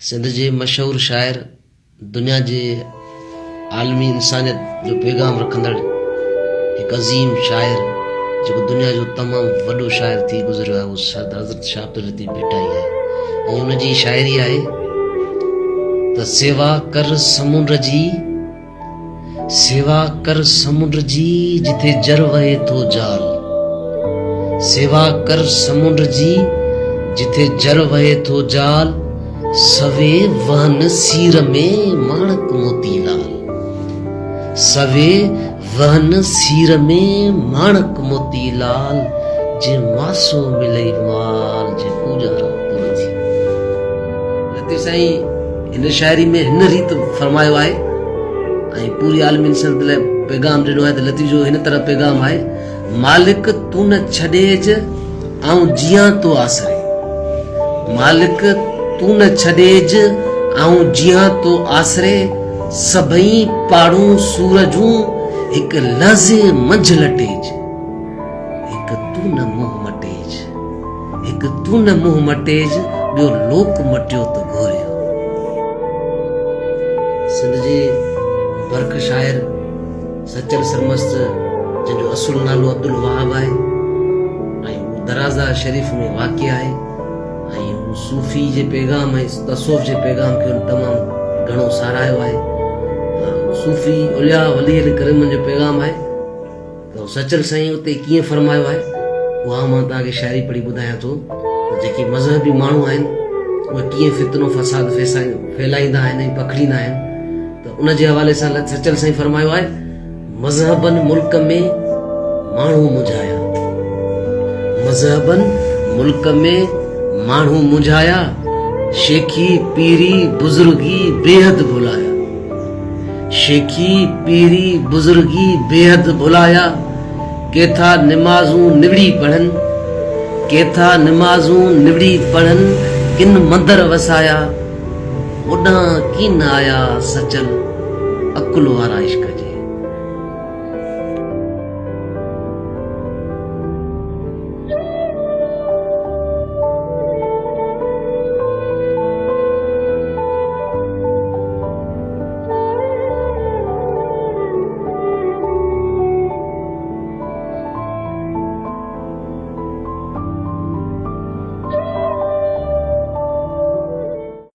सिंध जे मशहूर शाइर दुनिया जे आलमी इंसानियत जो पैगाम रखंदड़ एक अज़ीम शाइर जो दुनिया जो तमाम वॾो शाइर थी गुज़रियो आहे, वो सरदार हज़रत शाह अब्दुल लतीफ़ भिटाई है। उन जी शाइरी आहे त सेवा कर समुंड जी जिथे जर वहे थो जाल। सेवा कर समुंड जी जिथे जर वहे थो जाल। सवे वहन सीर में माणक मोतीलाल। सवे वहन सीर में माणक मोतीलाल। जे मासो मिलई माल जे पूजारा पुर थी। लतीफ़ साईं इन शायरी में हिन रीत फरमायो आहे ऐं पूरी आलमी इंसानियत लाइ पैगाम ॾिनो आहे त लतीफ़ जो हिन तरह पैगाम आहे, मालिक तू न छॾेज आऊं जियां तो आसरे। मालिक तू न छॾेज आऊं जियां तो आसरे। सभई पाड़ू सूरजूं हिक लहज़े मंझ लटेज। हिक तू न मुंह मटेज, हिक तू न मुंह मटेज, ॿियो लोक मटियो त घोरियो। सिंध जे बरख शाइर सचल सरमस्त जंहिंजो असुल नालो अब्दुल वहाब आहे ऐं हू दराज़ा शरीफ़ में वाक़िअ आहे ऐं हू सूफ़ी जे पैगाम ऐं तसौफ़ जे पैगाम खे तमामु घणो साराहियो आहे। सूफ़ी उलिया वली करम जो पैगाम आहे त सचल साईं उते कीअं फरमायो आहे उहा मां तव्हांखे शाइरी पढ़ी ॿुधायां थो। जेके मज़हबी माण्हू आहिनि उहे कीअं फितनो फसाद फैलाईंदा आहिनि ऐं पखड़ींदा आहिनि, त उन जे हवाले सां सचल साईं फरमायो आहे, मज़हबन मुल्क में माण्हू मुंझाया। मज़हबन मुल्क में माण्हू मुंझाया। शेखी पीरी बुजुर्गी बेहद भुलाया। शेखी पीरी बुजुर्गी बेहद भुलाया। केथा निमाज़ूं निवड़ी पढ़न, केथा निमाज़ूं निवड़ी पढ़न, किन मंदर वसाया। ओॾां किन आया सचल अकुल वारा इश्क।